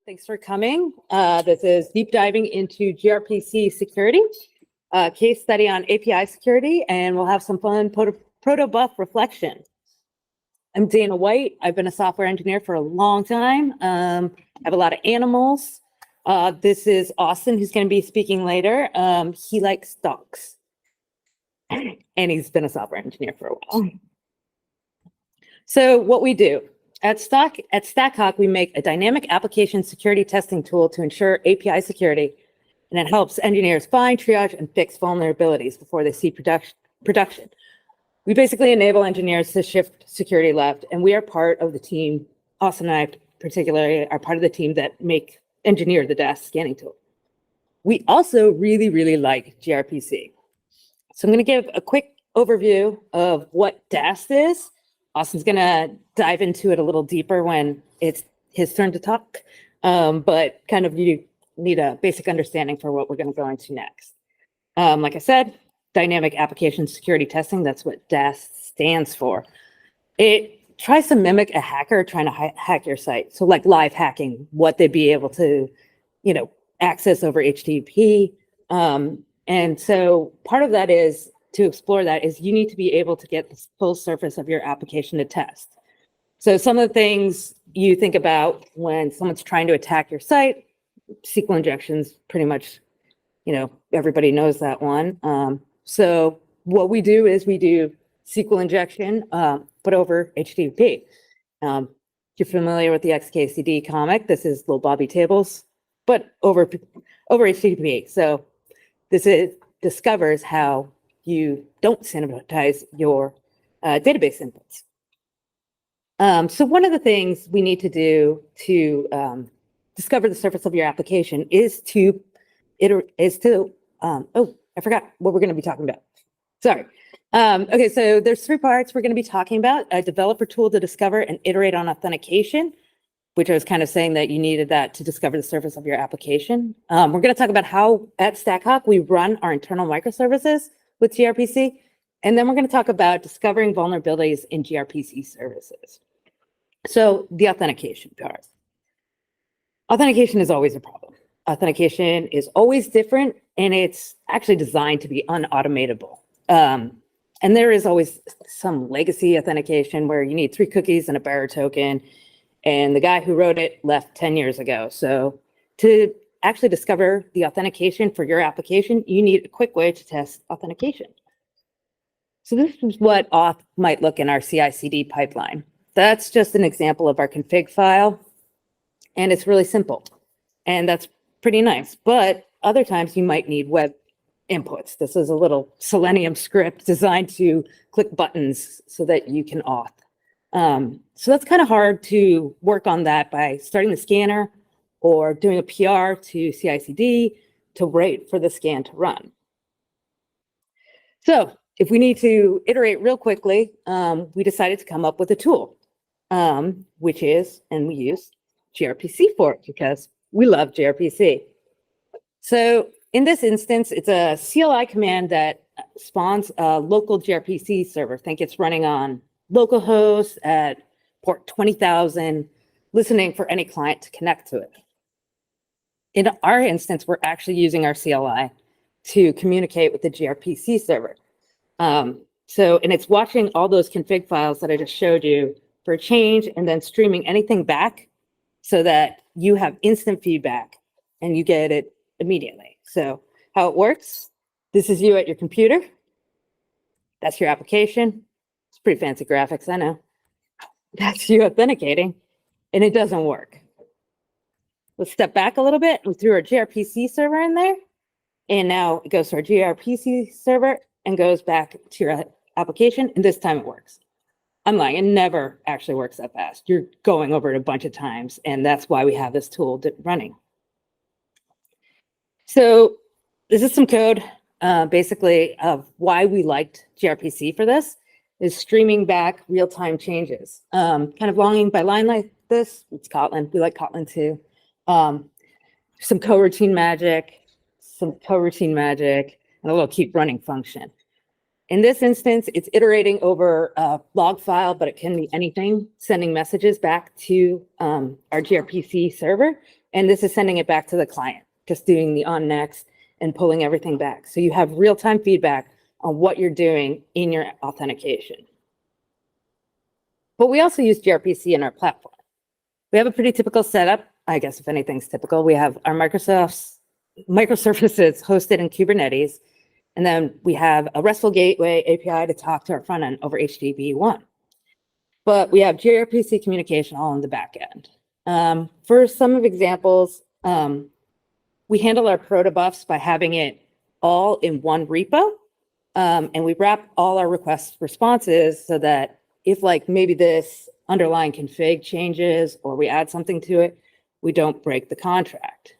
Thanks for coming. This is deep diving into gRPC security, case study on API security, and we'll have some fun proto-buff reflection. I'm Dana White. I've been a software engineer for a long time. I have a lot of animals. This is Austin, who's going to be speaking later. He likes dogs, and he's been a software engineer for a while. So what we do. At StackHawk, we make a dynamic application security testing tool to ensure API security, and it helps engineers find, triage, and fix vulnerabilities before they see production. We basically enable engineers to shift security left, and we are part of the team. Austin and I particularly are part of the team that engineer the DAST scanning tool. We also really like gRPC. So I'm going to give a quick overview of what DAST is. Austin's going to dive into it a little deeper when it's his turn to talk, but kind of you need a basic understanding for what we're going to go into next. Like I said, dynamic application security testing, that's what DAST stands for. It tries to mimic a hacker trying to hack your site. So like live hacking, what they'd be able to, access over HTTP. And so part of that is, to explore that is you need to be able to get the full surface of your application to test. So some of the things you think about when someone's trying to attack your site, SQL injections, pretty much, everybody knows that one. So what we do is we do SQL injection, but over HTTP. If you're familiar with the XKCD comic, this is Little Bobby Tables, but over HTTP. So this discovers how you don't sanitize your database inputs. So one of the things we need to do to discover the surface of your application is to I forgot what we're going to be talking about. Sorry. Okay, so there's three parts we're going to be talking about: a developer tool to discover and iterate on authentication, which I was kind of saying that you needed that to discover the surface of your application. We're going to talk about how at StackHawk we run our internal microservices with gRPC, and then we're going to talk about discovering vulnerabilities in gRPC services. So the authentication part. Authentication is always a problem. Authentication is always different, and it's actually designed to be unautomatable. And there is always some legacy authentication where you need 3 cookies and a bearer token, and the guy who wrote it left 10 years ago. So to actually discover the authentication for your application, you need a quick way to test authentication. So this is what auth might look in our CI/CD pipeline. That's just an example of our config file, and it's really simple, and that's pretty nice. But other times you might need web inputs. This is a little Selenium script designed to click buttons so that you can auth. So that's kind of hard to work on that by starting the scanner or doing a PR to CI/CD to wait for the scan to run. So if we need to iterate real quickly, we decided to come up with a tool, which is, and we use gRPC for it because we love gRPC. So in this instance, it's a CLI command that spawns a local gRPC server. Think it's running on localhost at port 20,000, listening for any client to connect to it. In our instance, we're actually using our CLI to communicate with the gRPC server. And it's watching all those config files that I just showed you for a change and then streaming anything back so that you have instant feedback and you get it immediately. So how it works, this is you at your computer. That's your application. It's pretty fancy graphics, I know. That's you authenticating, and it doesn't work. Let's step back a little bit. We threw our gRPC server in there, and now it goes to our gRPC server and goes back to your application, and this time it works. I'm lying, it never actually works that fast. You're going over it a bunch of times, and that's why we have this tool running. So this is some code, basically, of why we liked gRPC for this, is streaming back real-time changes. Kind of line by line like this. It's Kotlin. We like Kotlin too. Some coroutine magic, and a little keep running function. In this instance, it's iterating over a log file, but it can be anything, sending messages back to our gRPC server, And this is sending it back to the client, just doing the on next and pulling everything back. So you have real-time feedback on what you're doing in your authentication. But we also use gRPC in our platform. We have a pretty typical setup. I guess if anything's typical, we have our Microsoft's microservices hosted in Kubernetes, and then we have a RESTful gateway API to talk to our front end over HTTP 1. But we have gRPC communication all in the back end. For some of examples, we handle our protobufs by having it all in one repo, and we wrap all our request responses so that if like maybe this underlying config changes or we add something to it, we don't break the contract.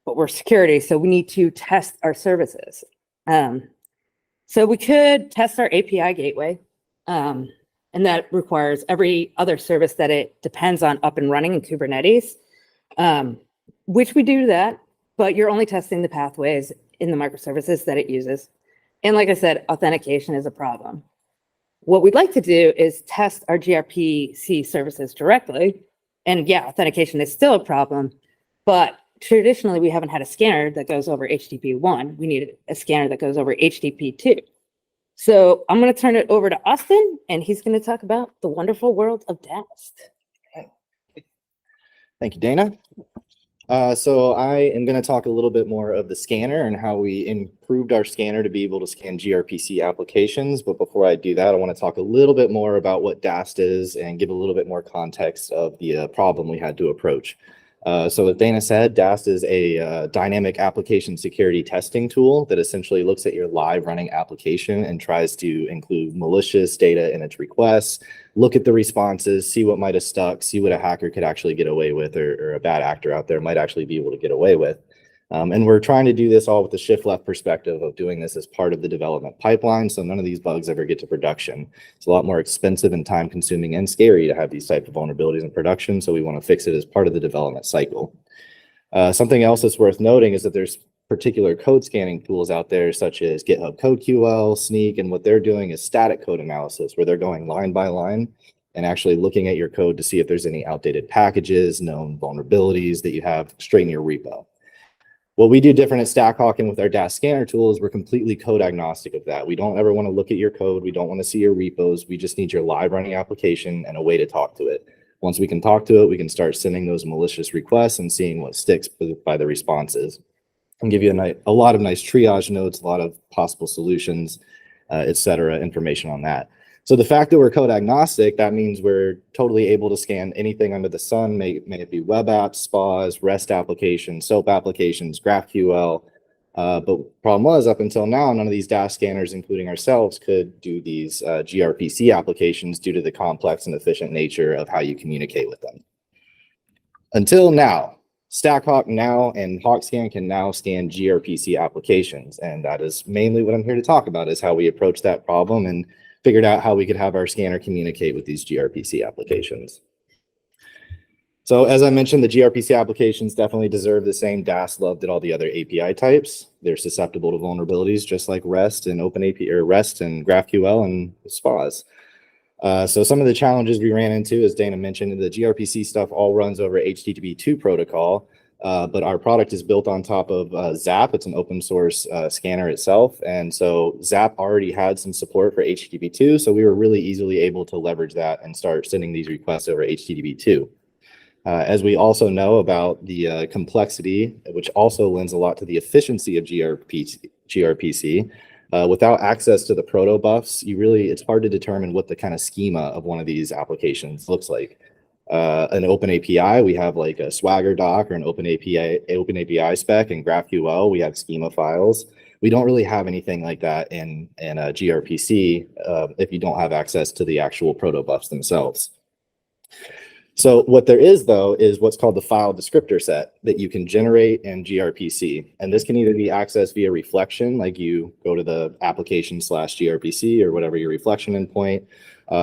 But we're security, so we need to test our services. So we could test our API gateway, and that requires every other service that it depends on up and running in Kubernetes, which we do that, but you're only testing the pathways in the microservices that it uses. And like I said, authentication is a problem. What we'd like to do is test our gRPC services directly. And yeah, authentication is still a problem, but traditionally we haven't had a scanner that goes over HTTP 1. We need a scanner that goes over HTTP 2. So I'm going to turn it over to Austin, and he's going to talk about the wonderful world of DAST. Thank you, Dana. So I am going to talk a little bit more of the scanner and how we improved our scanner to be able to scan gRPC applications. But before I do that, I want to talk a little bit more about what DAST is and give a little bit more context of the problem we had to approach. So as Dana said, DAST is a dynamic application security testing tool that essentially looks at your live running application and tries to include malicious data in its requests, look at the responses, see what might have stuck, see what a hacker could actually get away with, or a bad actor out there might actually be able to get away with. And we're trying to do this all with the shift left perspective of doing this as part of the development pipeline, so none of these bugs ever get to production. It's a lot more expensive and time consuming and scary to have these type of vulnerabilities in production, so we want to fix it as part of the development cycle. Something else that's worth noting is that there's particular code scanning tools out there such as GitHub CodeQL, Sneak, and what they're doing is static code analysis, where they're going line by line and actually looking at your code to see if there's any outdated packages, known vulnerabilities that you have straight in your repo. What we do different at StackHawk and with our DAST scanner tool is we're completely code agnostic of that. We don't ever want to look at your code. We don't want to see your repos. We just need your live running application and a way to talk to it. Once we can talk to it, we can start sending those malicious requests and seeing what sticks by the responses. And give you a lot of nice triage notes, a lot of possible solutions, et cetera, information on that. So the fact that we're code agnostic, that means we're totally able to scan anything under the sun, may it be web apps, SPAs, REST applications, SOAP applications, GraphQL. But the problem was, up until now, none of these DAST scanners, including ourselves, could do these gRPC applications due to the complex and efficient nature of how you communicate with them. Until now, StackHawk now and HawkScan can now scan gRPC applications. And that is mainly what I'm here to talk about, is how we approach that problem and figured out how we could have our scanner communicate with these gRPC applications. So as I mentioned, the gRPC applications definitely deserve the same DAST love that all the other API types. They're susceptible to vulnerabilities just like REST and OpenAPI, or REST and GraphQL and SPAs. So some of the challenges we ran into, as Dana mentioned, the gRPC stuff all runs over HTTP 2 protocol. But our product is built on top of Zap. It's an open source scanner itself. And so Zap already had some support for HTTP 2. So we were really easily able to leverage that and start sending these requests over HTTP 2. As we also know about the complexity, which also lends a lot to the efficiency of gRPC, without access to the protobufs, it's hard to determine what the kind of schema of one of these applications looks like. An OpenAPI, we have like a Swagger doc or an OpenAPI spec. In GraphQL, we have schema files. We don't really have anything like that in gRPC if you don't have access to the actual protobufs themselves. So what there is, though, is what's called the file descriptor set that you can generate in gRPC. And this can either be accessed via reflection, like you go to the application/gRPC or whatever your reflection endpoint.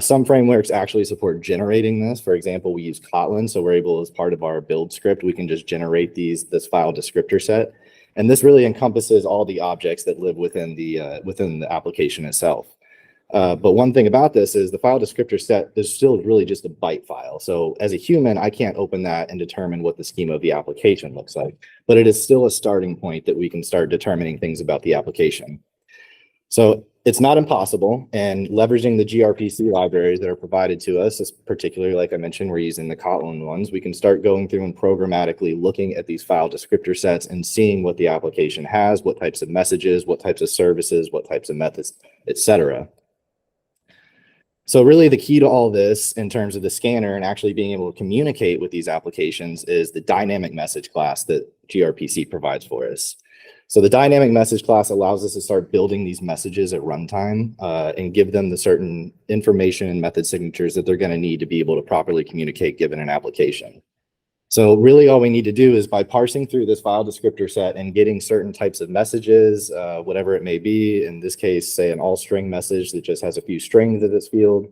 Some frameworks actually support generating this. For example, we use Kotlin, so we're able, as part of our build script, we can just generate this file descriptor set. And this really encompasses all the objects that live within the application itself. But one thing about this is the file descriptor set is still really just a byte file. So as a human, I can't open that and determine what the schema of the application looks like, but it is still a starting point that we can start determining things about the application. So it's not impossible, and leveraging the gRPC libraries that are provided to us, particularly like I mentioned, we're using the Kotlin ones, we can start going through and programmatically looking at these file descriptor sets and seeing what the application has, what types of messages, what types of services, what types of methods, etc. So really the key to all this in terms of the scanner and actually being able to communicate with these applications is the dynamic message class that gRPC provides for us. So the dynamic message class allows us to start building these messages at runtime and give them the certain information and method signatures that they're going to need to be able to properly communicate given an application. So really all we need to do is by parsing through this file descriptor set and getting certain types of messages, whatever it may be, in this case, say an all string message that just has a few strings of this field,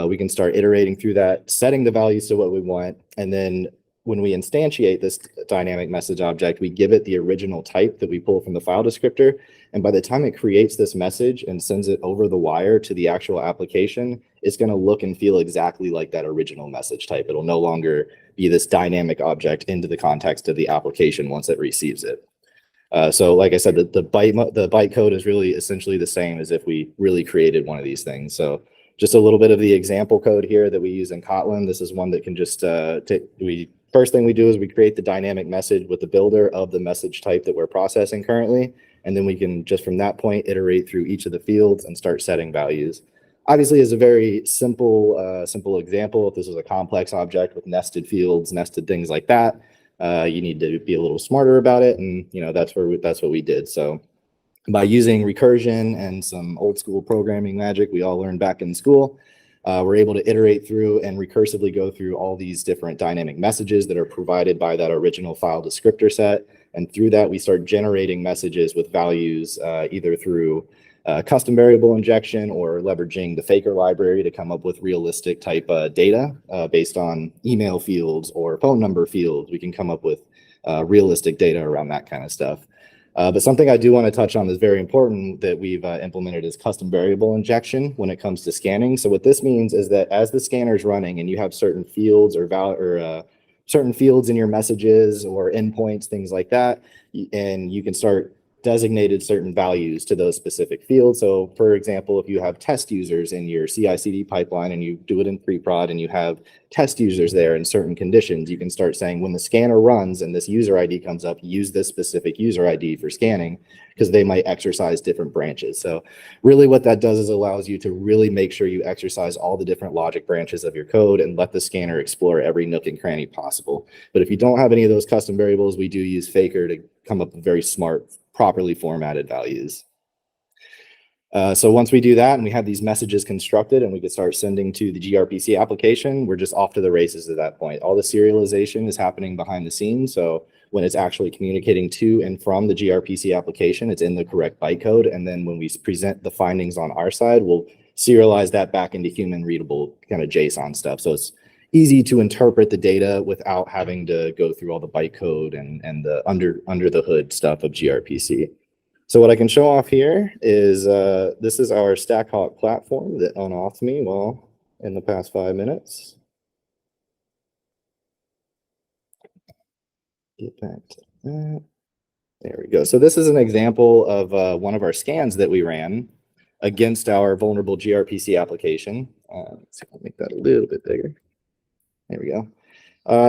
we can start iterating through that, setting the values to what we want. And then when we instantiate this dynamic message object, we give it the original type that we pull from the file descriptor. And by the time it creates this message and sends it over the wire to the actual application, it's going to look and feel exactly like that original message type. It'll no longer be this dynamic object into the context of the application once it receives it. So like I said, the byte code is really essentially the same as if we really created one of these things. So just a little bit of the example code here that we use in Kotlin. This is one that can just first thing we do is we create the dynamic message with the builder of the message type that we're processing currently. And then we can just from that point iterate through each of the fields and start setting values. Obviously, as a very simple example, if this was a complex object with nested fields, nested things like that, you need to be a little smarter about it. And that's what we did. So by using recursion and some old school programming magic we all learned back in school, we're able to iterate through and recursively go through all these different dynamic messages that are provided by that original file descriptor set. And through that, we start generating messages with values either through custom variable injection or leveraging the Faker library to come up with realistic type data based on email fields or phone number fields. We can come up with realistic data around that kind of stuff. But something I do want to touch on that's very important that we've implemented is custom variable injection when it comes to scanning. So what this means is that as the scanner is running and you have certain fields or certain fields in your messages or endpoints, things like that, and you can start designated certain values to those specific fields. So for example, if you have test users in your CI/CD pipeline and you do it in pre-prod and you have test users there in certain conditions, you can start saying when the scanner runs and this user ID comes up, use this specific user ID for scanning because they might exercise different branches. So really what that does is allows you to really make sure you exercise all the different logic branches of your code and let the scanner explore every nook and cranny possible. But if you don't have any of those custom variables, we do use Faker to come up with very smart, properly formatted values. So once we do that and we have these messages constructed and we can start sending to the gRPC application, we're just off to the races at that point. All the serialization is happening behind the scenes. So when it's actually communicating to and from the gRPC application, it's in the correct bytecode. And then when we present the findings on our side, we'll serialize that back into human readable kind of JSON stuff. So it's easy to interpret the data without having to go through all the bytecode and the under the hood stuff of gRPC. So what I can show off here is this is our Stackhawk platform that on-offed me while in the past 5 minutes. Get back to that. There we go. So this is an example of one of our scans that we ran against our vulnerable gRPC application. Let's see if I'll make that a little bit bigger. There we go.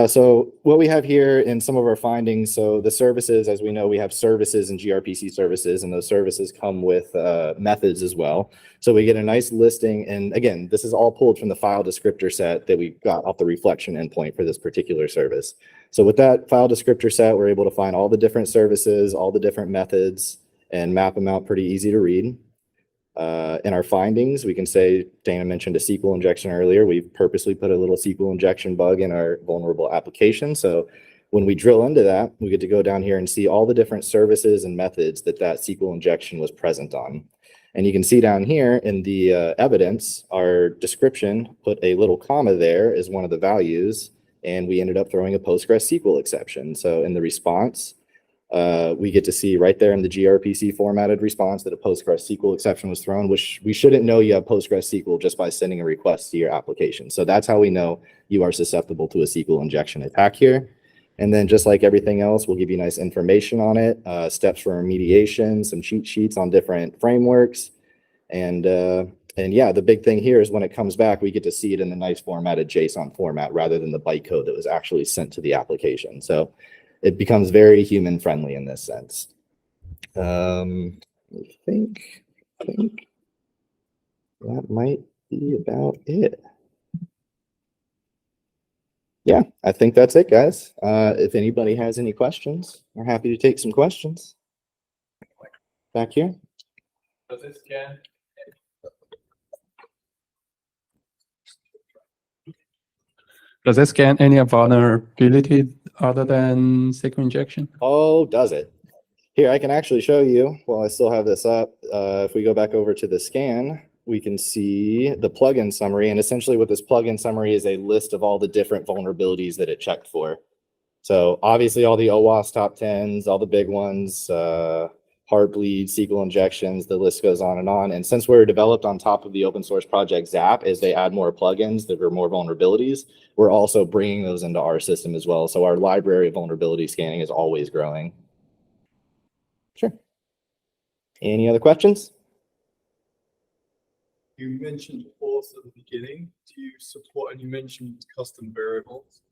So what we have here in some of our findings, so the services, as we know, we have services and gRPC services, and those services come with methods as well. So we get a nice listing, and again, this is all pulled from the file descriptor set that we got off the reflection endpoint for this particular service. So with that file descriptor set, we're able to find all the different services, all the different methods, and map them out pretty easy to read. In our findings, we can say, Dana mentioned a SQL injection earlier. We've purposely put a little SQL injection bug in our vulnerable application. So when we drill into that, we get to go down here and see all the different services and methods that SQL injection was present on. And you can see down here in the evidence, our description put a little comma there as one of the values, and we ended up throwing a PostgreSQL exception. So in the response, we get to see right there in the gRPC formatted response that a PostgreSQL exception was thrown, which we shouldn't know you have PostgreSQL just by sending a request to your application. So that's how we know you are susceptible to a SQL injection attack here. And then just like everything else, we'll give you nice information on it, steps for remediation, some cheat sheets on different frameworks. And yeah, the big thing here is when it comes back, we get to see it in the nice formatted JSON format rather than the bytecode that was actually sent to the application. So it becomes very human friendly in this sense. I think that might be about it. Yeah, I think that's it, guys. If anybody has any questions, we're happy to take some questions. Back here. Does it scan? Does it scan any vulnerability other than SQL injection? Oh, does it? Here, I can actually show you while I still have this up. If we go back over to the scan, we can see the plugin summary. And essentially what this plugin summary is a list of all the different vulnerabilities that it checked for. So obviously all the OWASP top 10s, all the big ones, Heartbleed, SQL injections, the list goes on. And since we're developed on top of the open source project Zap, as they add more plugins that are more vulnerabilities, we're also bringing those into our system as well. So our library of vulnerability scanning is always growing. Sure. Any other questions? You mentioned auth at the beginning. Do you support, and you mentioned custom variables.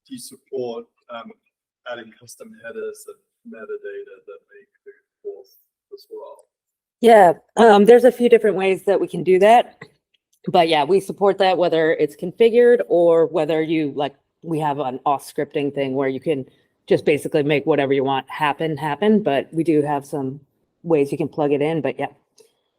Do you support adding custom headers and metadata that may include auth as well? Yeah, there's a few different ways that we can do that. But yeah, we support that whether it's configured or whether you we have an auth scripting thing where you can just basically make whatever you want happen. But we do have some ways you can plug it in, but yeah.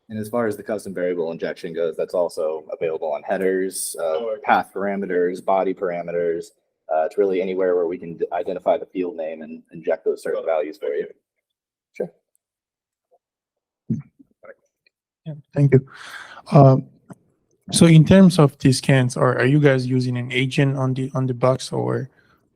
And as far as the custom variable injection goes, that's also available on headers, path parameters, body parameters. It's really anywhere where we can identify the field name and inject those certain values for you. Sure. Yeah, thank you. So in terms of these scans, are you guys using an agent on the box, or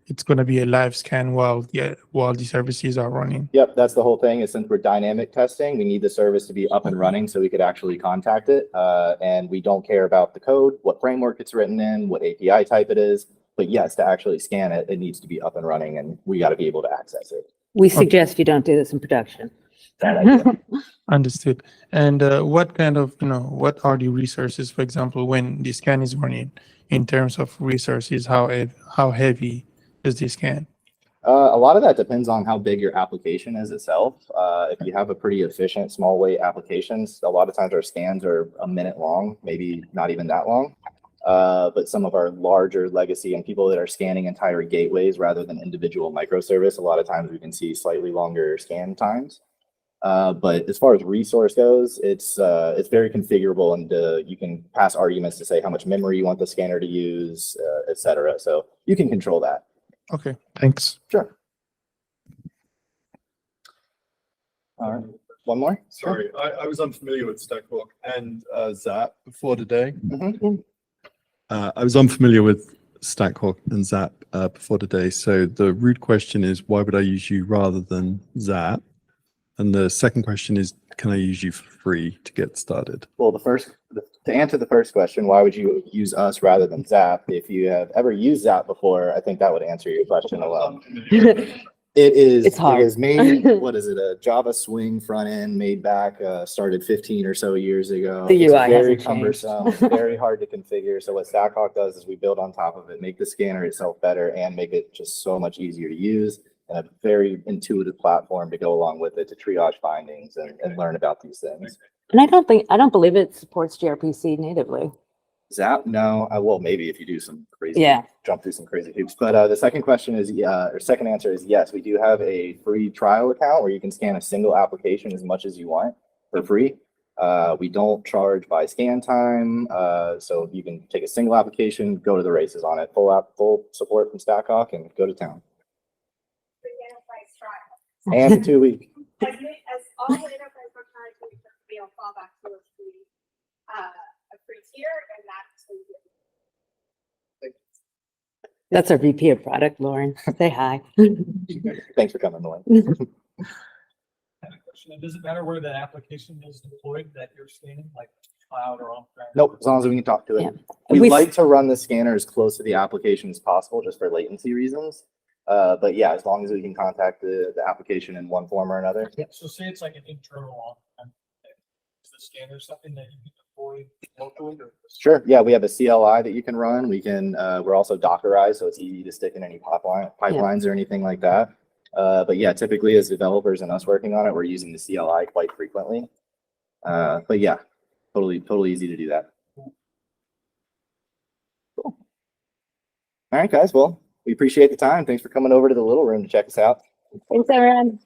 it's going to be a live scan while the services are running? Yep, that's the whole thing. Is since we're dynamic testing, we need the service to be up and running so we could actually contact it. And we don't care about the code, what framework it's written in, what API type it is. But yes, to actually scan it, it needs to be up and running, and we got to be able to access it. We suggest you don't do this in production. Understood. And what kind of, what are the resources, for example, when the scan is running, in terms of resources, how heavy is the scan? A lot of that depends on how big your application is itself. If you have a pretty efficient small weight applications, a lot of times our scans are a minute long, maybe not even that long. But some of our larger legacy and people that are scanning entire gateways rather than individual microservice, a lot of times we can see slightly longer scan times. But as far as resource goes, it's very configurable, and you can pass arguments to say how much memory you want the scanner to use, et cetera. So you can control that. Okay, thanks. Sure. All right, one more? Sorry, I was unfamiliar with Stackhawk and Zap before today. Mm-hmm. I was unfamiliar with Stackhawk and Zap before today. So the root question is, why would I use you rather than Zap? And the second question is, can I use you for free to get started? Well, to answer the first question, why would you use us rather than Zap? If you have ever used Zap before, I think that would answer your question alone. It's hard. It is made, what is it, a Java Swing front end made back, started 15 or so years ago. The it's UI very hasn't cumbersome, it's very hard to configure. So what Stackhawk does is we build on top of it, make the scanner itself better, and make it just so much easier to use, and a very intuitive platform to go along with it to triage findings and learn about these things. And I don't believe it supports gRPC natively. Zap? No, well, maybe if you do some crazy, Yeah. jump through some crazy hoops. But the second question is, or second answer is yes, we do have a free trial account where you can scan a single application as much as you want for free. We don't charge by scan time. So you can take a single application, go to the races on it, full support from Stackhawk, and go to town. And the 2 week. As all enterprise customers, we be able to fall back to a free tier, and that's what we do. That's our VP of product, Lauren. Say hi. Thanks for coming, Lauren. I have a question. Does it matter where the application is deployed that you're scanning, like cloud or on-prem? Nope, as long as we can talk to it. Yeah. We We- like to run the scanner as close to the application as possible, just for latency reasons. But yeah, as long as we can contact the application in one form or another. So say it's like an internal on-prem. Is the scanner something that you can deploy locally or? Sure, yeah, we have a CLI that you can run. We can, we're also Dockerized, so it's easy to stick in any pipelines or anything like that. But yeah, typically as developers and us working on it, we're using the CLI quite frequently. But yeah, totally easy to do that. Cool. All right, guys, well, we appreciate the time. Thanks for coming over to the little room to check us out. Thanks, everyone.